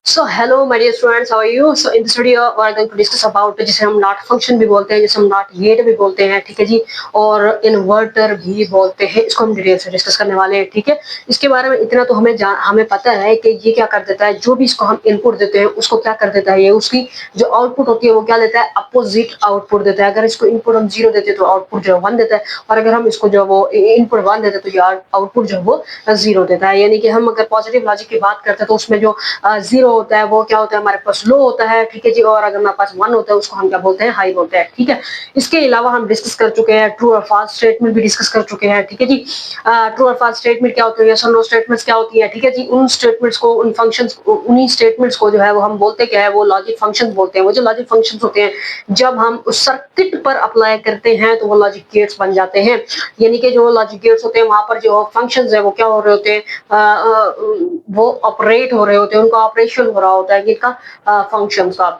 So hello my dear students, how are you? So in this video we are going to discuss about जिसे हम not function भी बोलते हैं, जिसे हम नॉट गेट भी बोलते हैं, ठीक है जी। और इन्वर्टर भी बोलते हैं, इसको हम डिटेल से डिस्कस करने वाले हैं, ठीक है। इसके बारे में इतना तो हमें पता है कि ये क्या कर देता है, जो भी इसको हम इनपुट देते हैं उसको क्या कर देता है, ये उसकी जो आउटपुट होती है वो क्या देता है, अपोजिट आउटपुट देता है। अगर इसको इनपुट हम 0 देते हैं तो आउटपुट जो है 1 देता है, और अगर हम इसको जो वो इनपुट 1 देते हैं तो ये आउटपुट जो है वो 0 देता है। यानी कि हम अगर पॉजिटिव लॉजिक की बात करते हैं तो उसमें जो 0 होता है वो क्या होता है, हमारे पास लो होता है, ठीक है जी। और अगर हमारे पास 1 होता है उसको हम क्या बोलते हैं, हाई बोलते हैं, ठीक है। इसके अलावा हम डिस्कस कर चुके हैं ट्रू और फॉल्स स्टेटमेंट भी डिस्कस कर चुके हैं, ठीक है जी। ट्रू और फॉल्स स्टेटमेंट क्या होते हैं, यस और नो स्टेटमेंट्स क्या होती है, ठीक है जी। उन स्टेटमेंट्स को, उन फंक्शंस, उन्हीं स्टेटमेंट्स को जो है वो हम बोलते क्या है, वो लॉजिक फंक्शंस बोलते हैं। वो जो लॉजिक फंक्शंस होते हैं जब हम उस सर्किट पर अप्लाई करते हैं तो वो लॉजिक गेट्स बन जाते हैं। यानी कि जो लॉजिक गेट्स होते हैं वहां पर जो फंक्शंस है वो क्या हो रहे होते हैं, वो ऑपरेट हो रहे होते हैं, उनका ऑपरेशन हो रहा होता है इनका फंक्शन का,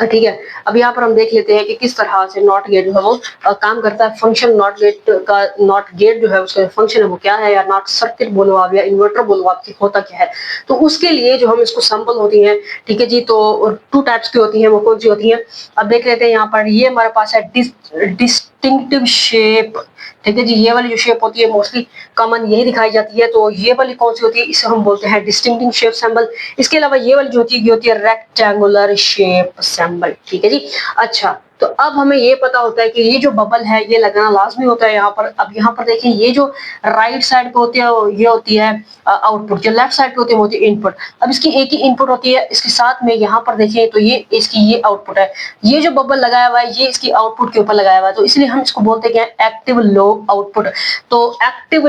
ठीक है। अब यहाँ पर हम देख लेते हैं कि किस तरह से नॉट गेट जो है वो काम करता है। फंक्शन नॉट गेट का, नॉट गेट जो है उसका फंक्शन है वो क्या है, या नॉट सर्किट बोलो आप या इन्वर्टर बोलो आप, कि होता क्या है। तो उसके लिए जो हम इसको सैंपल होती है, ठीक है जी। तो 2 टाइप्स की होती है, वो कौन सी होती है, अब देख लेते हैं। यहाँ पर ये हमारे पास है डिस्टिंक्टिव शेप, ठीक है जी। ये वाली जो शेप होती है मोस्टली कॉमन यही दिखाई जाती है, तो ये वाली कौन सी होती है, इसे हम बोलते हैं डिस्टिंक्टिंग शेप सिंबल। इसके अलावा ये वाली जो होती है ये होती है रेक्टेंगुलर शेप सिंबल, ठीक है जी। अच्छा, तो अब हमें ये पता होता है कि ये जो बबल है ये लगाना लाजमी होता है यहाँ पर। अब यहाँ पर देखिए, ये जो राइट साइड पे होती है ये होती है आउटपुट, जो लेफ्ट साइड पे होती है वो होती है इनपुट। अब इसकी एक ही इनपुट होती है, इसके साथ में यहाँ पर देखिए तो ये इसकी ये आउटपुट है। ये जो बबल लगाया हुआ है ये इसकी आउटपुट के ऊपर लगाया हुआ है, तो इसलिए हम इसको बोलते हैं एक्टिव लो आउटपुट। तो एक्टिव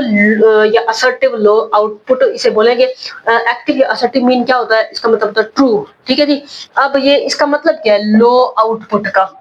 या असर्टिव लो आउटपुट इसे बोलेंगे। एक्टिव या असर्टिव मीन क्या होता है, इसका मतलब होता है ट्रू, ठीक है जी। अब ये इसका मतलब क्या है, लो आउटपुट का।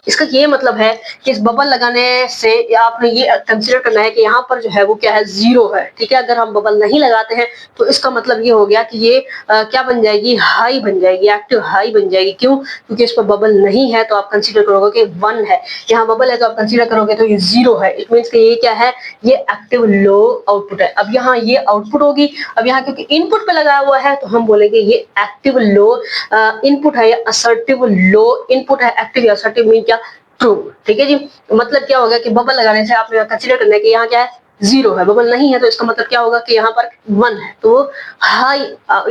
इसका ये मतलब है कि इस बबल लगाने से आपने ये कंसीडर करना है कि यहाँ पर जो है वो क्या है, 0 है, ठीक है। अगर हम बबल नहीं लगाते हैं तो इसका मतलब ये हो गया कि ये क्या बन जाएगी, हाई बन जाएगी, एक्टिव हाई बन जाएगी। क्यों? क्योंकि इस पर बबल नहीं है तो आप कंसीडर करोगे कि 1 है, यहाँ बबल है तो आप कंसीडर करोगे तो ये 0 है। इट मीन्स कि ये क्या है, ये एक्टिव लो आउटपुट है। अब यहाँ ये आउटपुट होगी, अब यहाँ क्योंकि इनपुट पे लगाया हुआ है तो हम बोलेंगे ये एक्टिव लो इनपुट है या असर्टिव लो इनपुट है। एक्टिव या असर्टिव मीन क्या, ट्रू, ठीक है जी। मतलब क्या होगा कि बबल लगाने से आपने कंसीडर करना है कि यहाँ क्या है, 0 है, बबल नहीं है, तो इसका मतलब क्या होगा कि यहाँ पर 1 है, तो वो हाई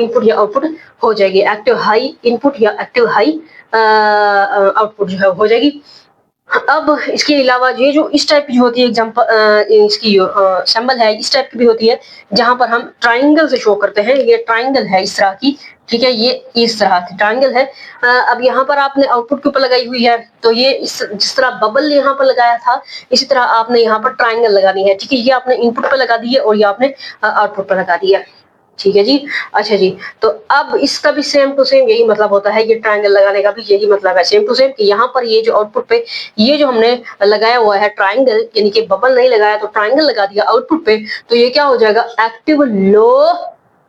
इनपुट या आउटपुट हो जाएगी, एक्टिव हाई इनपुट या एक्टिव हाई आउटपुट जो है हो जाएगी। अब इसके अलावा ये जो इस टाइप की होती है एग्जांपल, इसकी सिंबल है इस टाइप की भी होती है, जहां पर हम ट्राइंगल से शो करते हैं। ये ट्राइंगल है इस तरह की, ठीक है, ये इस तरह की ट्राइंगल है। अब यहाँ पर आपने आउटपुट के ऊपर लगाई हुई है, तो ये जिस तरह बबल यहाँ पर लगाया था इसी तरह आपने यहाँ पर ट्राइंगल लगानी है, ठीक है। ये आपने इनपुट पर लगा दी है और ये आपने आउटपुट पर लगा दी है, ठीक है जी। अच्छा जी, तो अब इसका भी सेम टू सेम यही मतलब होता है, ये ट्रायंगल लगाने का भी यही मतलब है, सेम टू सेम, कि यहाँ पर ये जो आउटपुट पे ये जो हमने लगाया हुआ है ट्रायंगल, यानी कि बबल नहीं लगाया तो ट्रायंगल लगा दिया आउटपुट पे, तो ये क्या हो जाएगा, एक्टिव लो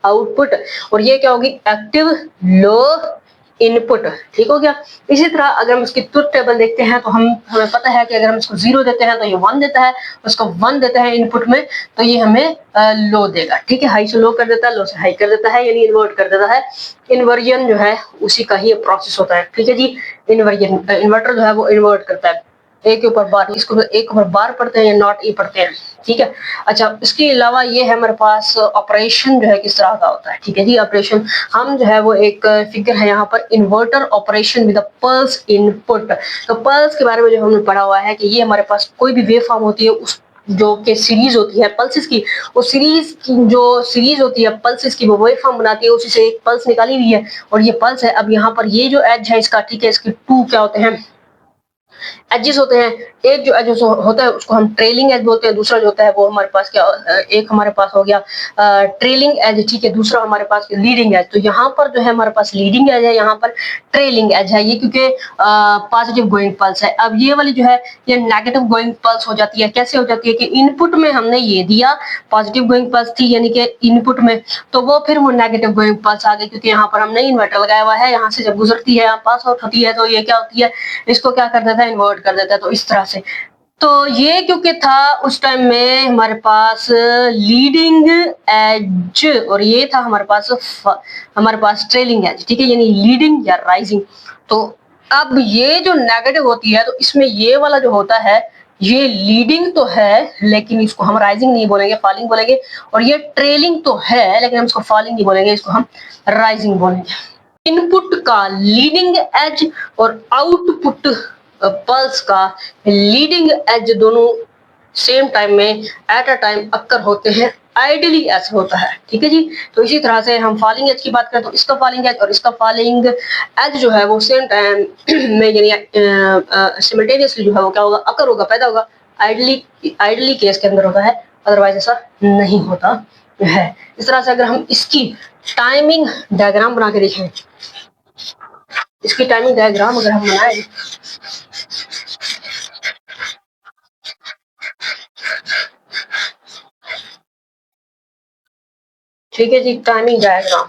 आउटपुट, और ये क्या होगी, एक्टिव लो इनपुट, ठीक हो गया। इसी तरह अगर हम इसकी ट्रुथ टेबल देखते हैं तो हमें पता है कि अगर हम इसको 0 देते हैं तो ये 1 देता है, उसको 1 देते हैं इनपुट में तो ये हमें लो देगा, ठीक है। हाई से लो कर देता है, लो से हाई कर देता है, यानी इन्वर्ट कर देता है। इन्वर्जन जो है उसी का ही प्रोसेस होता है, ठीक है जी। इन्वर्जन इन्वर्टर जो है वो इन्वर्ट करता है, एक के ऊपर बार, इसको एक ऊपर बार पढ़ते हैं या नॉट ई पढ़ते हैं, ठीक है। अच्छा, इसके अलावा ये है हमारे पास ऑपरेशन जो है किस तरह का होता है, ठीक है जी। ऑपरेशन हम जो है वो एक फिगर है यहाँ पर, inverter operation with pulse input. तो पल्स के बारे में जो हमने पढ़ा हुआ है कि ये हमारे पास कोई भी वेव फॉर्म होती है उस जो कि सीरीज होती है पल्सेस की, वो सीरीज की जो सीरीज होती है पल्सेस की वो वेव फॉर्म बनाती है, उसी से एक पल्स निकाली हुई है और ये पल्स है। अब यहाँ पर ये जो एज है इसका, ठीक है, इसके 2 क्या होते हैं, एजेस होते हैं। एक जो एज होता है उसको हम ट्रेलिंग एज बोलते हैं, दूसरा जो होता है वो हमारे पास क्या, एक हमारे पास हो गया ट्रेलिंग एज, ठीक है, दूसरा हमारे पास लीडिंग एज। तो यहाँ पर जो है हमारे पास लीडिंग एज है, यहाँ पर ट्रेलिंग एज है, ये क्योंकि पॉजिटिव गोइंग पल्स है। अब ये वाली जो है ये नेगेटिव गोइंग पल्स हो जाती है। कैसे हो जाती है कि इनपुट में हमने ये दिया पॉजिटिव गोइंग पल्स थी, यानी कि इनपुट में, तो वो फिर वो नेगेटिव गोइंग पल्स आ गई, क्योंकि यहाँ पर हमने इन्वर्टर लगाया हुआ है, यहाँ से जब गुजरती है पास आउट होती है तो ये क्या होती है, इसको क्या कर देता है, इन्वर्ट कर देता है। तो इस तरह से तो ये क्योंकि था उस टाइम में हमारे पास लीडिंग एज और ये था हमारे पास ट्रेलिंग एज, ठीक है, यानी लीडिंग या राइजिंग। तो अब ये जो नेगेटिव होती है तो इसमें ये वाला जो होता है ये लीडिंग तो है लेकिन इसको हम राइजिंग नहीं बोलेंगे, फॉलिंग बोलेंगे। और ये ट्रेलिंग तो है लेकिन हम इसको फॉलिंग नहीं बोलेंगे, इसको हम राइजिंग बोलेंगे। इनपुट का लीडिंग एज और आउटपुट पल्स का लीडिंग एज दोनों सेम टाइम में एट अ टाइम अक्कर होते हैं, आइडियली ऐसा होता है, ठीक है जी। तो इसी तरह से हम फॉलिंग एज की बात करें तो इसका फॉलिंग एज और इसका फॉलिंग एज जो है वो सेम टाइम में यानी सिमिल्टेनियसली जो है वो क्या होगा, अक्कर होगा, पैदा होगा। आइडियली केस के अंदर होता है, अदरवाइज ऐसा नहीं होता है। इस तरह से अगर हम इसकी टाइमिंग डायग्राम बना के देखें, इसकी टाइमिंग डायग्राम अगर हम बनाए, ठीक है जी, टाइमिंग डायग्राम।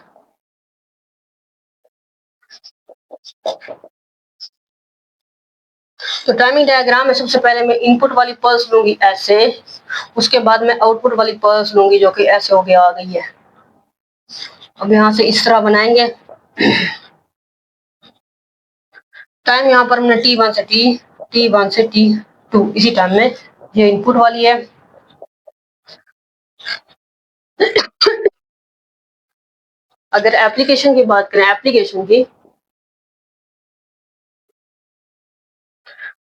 तो टाइमिंग डायग्राम में सबसे पहले मैं इनपुट वाली पल्स लूंगी ऐसे, उसके बाद मैं आउटपुट वाली पल्स लूंगी जो कि ऐसे हो गया आ गई है। अब यहाँ से इस तरह बनाएंगे। टाइम यहाँ पर हमने T1 से T1 से T2 इसी टाइम में, ये इनपुट वाली है। अगर एप्लीकेशन की बात करें, एप्लीकेशन की,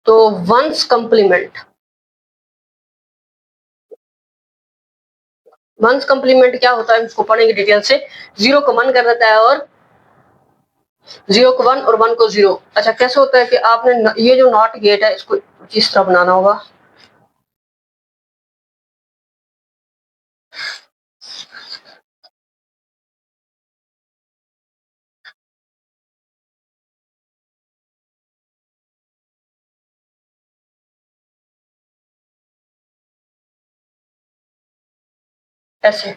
तो वंस कंप्लीमेंट क्या होता है इसको पढ़ेंगे डिटेल से। 0 को 1 कर देता है और 0 को 1 और 1 को 0। अच्छा, कैसे होता है कि आपने ये जो नॉट गेट है इसको इस तरह बनाना होगा, ऐसे,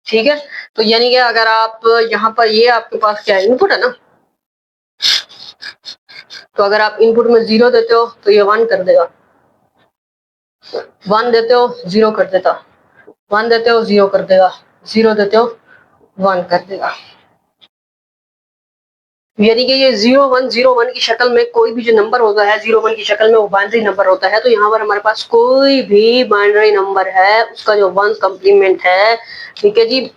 ठीक है। तो यानी कि अगर आप यहाँ पर ये आपके पास क्या है, इनपुट है ना, तो अगर आप इनपुट में 0 देते हो तो ये 1 कर देगा, 1 देते हो 0 कर देता, 1 देते हो 0 कर देगा, 0 देते हो 1 कर देगा। यानी कि ये 0101 की शक्ल में कोई भी जो नंबर होता है 01 की शक्ल में वो बाइनरी नंबर होता है। तो यहाँ पर हमारे पास कोई भी बाइनरी नंबर है उसका जो वंस कम्प्लीमेंट है, ठीक है जी,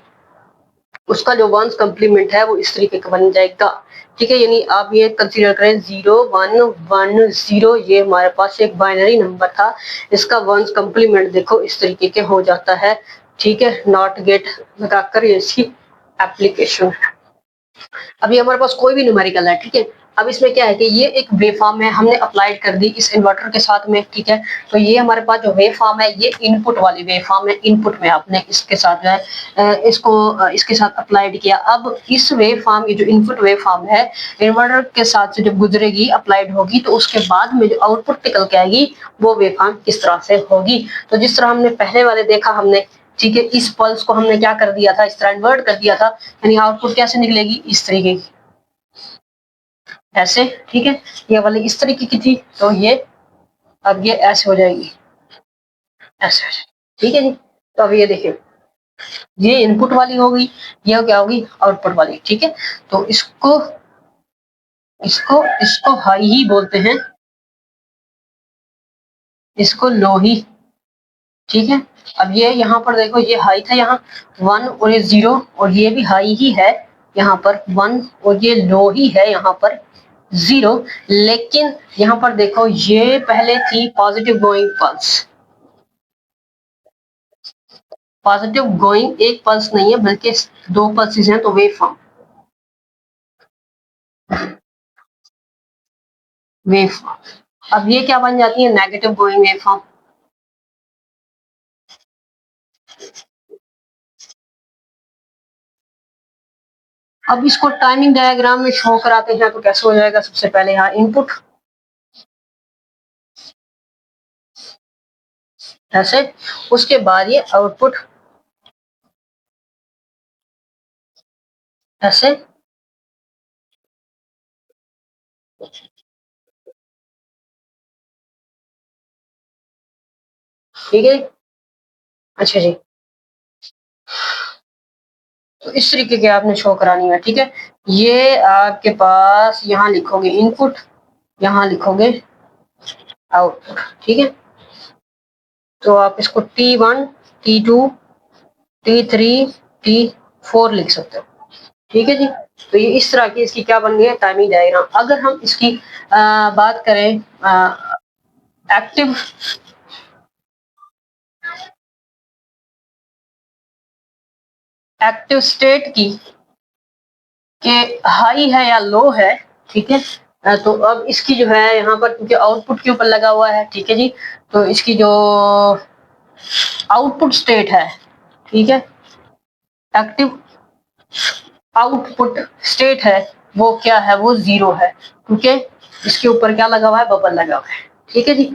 उसका जो वंस कम्प्लीमेंट है वो इस तरीके का बन जाएगा, ठीक है। यानी आप ये कंसीडर करें 0110, ये हमारे पास एक बाइनरी नंबर था, इसका वंस कम्प्लीमेंट देखो इस तरीके के हो जाता है, ठीक है। नॉट गेट लगाकर ये इसकी एप्लीकेशन है। अभी हमारे पास कोई भी न्यूमेरिकल है, ठीक है। अब इसमें क्या है कि ये एक वेव फॉर्म है, हमने अप्लाइड कर दी इस इन्वर्टर के साथ में, ठीक है। तो ये हमारे पास जो वेव फॉर्म है ये इनपुट वाली वेव फॉर्म है, इनपुट में आपने इसके साथ जो है इसके साथ अप्लाइड किया। अब इस वेव फॉर्म की जो इनपुट वेव फॉर्म है इन्वर्टर के साथ से जब गुजरेगी, अप्लाइड होगी, तो उसके बाद में जो आउटपुट निकल के आएगी वो वेव फॉर्म किस तरह से होगी। तो जिस तरह हमने पहले वाले देखा हमने, ठीक है, इस पल्स को हमने क्या कर दिया था, इस तरह इन्वर्ट कर दिया था, यानी आउटपुट कैसे निकलेगी, इस तरीके की, ऐसे, ठीक है। ये वाली इस तरीके की थी तो ये अब ये ऐसे हो जाएगी, ऐसे हो जाएगी, ठीक है जी। तो अब ये देखिए, ये इनपुट वाली होगी, ये क्या होगी, आउटपुट वाली, ठीक है। तो इसको इसको इसको हाई ही बोलते हैं, इसको लो ही, ठीक है। अब ये यहाँ पर देखो ये हाई था यहाँ 1 और ये 0 और ये भी हाई ही है यहाँ पर 1 और ये लो ही है यहाँ पर 0। लेकिन यहाँ पर देखो ये पहले थी positive going pulse, positive going एक पल्स नहीं है बल्कि दो पल्सेस हैं, तो वेव फॉर्म, वेव फॉर्म। अब ये क्या बन जाती है, नेगेटिव गोइंग वेव फॉर्म। अब इसको टाइमिंग डायग्राम में शो कराते हैं तो कैसे हो जाएगा, सबसे पहले यहाँ इनपुट ऐसे, उसके बाद ये आउटपुट ऐसे, ठीक है। अच्छा जी, तो इस तरीके की आपने शो करानी है, ठीक है। ये आपके पास यहाँ लिखोगे इनपुट, यहाँ लिखोगे आउटपुट, ठीक है। तो आप इसको T1, T2, T3, T4 लिख सकते हो, ठीक है जी। तो ये इस तरह की इसकी क्या बन गई है, टाइमिंग डायग्राम। अगर हम इसकी बात करें एक्टिव एक्टिव स्टेट की, कि हाई है या लो है, ठीक है। तो अब इसकी जो है यहाँ पर, क्योंकि आउटपुट के ऊपर लगा हुआ है, ठीक है जी। तो इसकी जो आउटपुट स्टेट है, ठीक है, एक्टिव आउटपुट स्टेट है, वो क्या है, वो 0 है, क्योंकि इसके ऊपर क्या लगा हुआ है, बबल लगा हुआ है, ठीक है जी।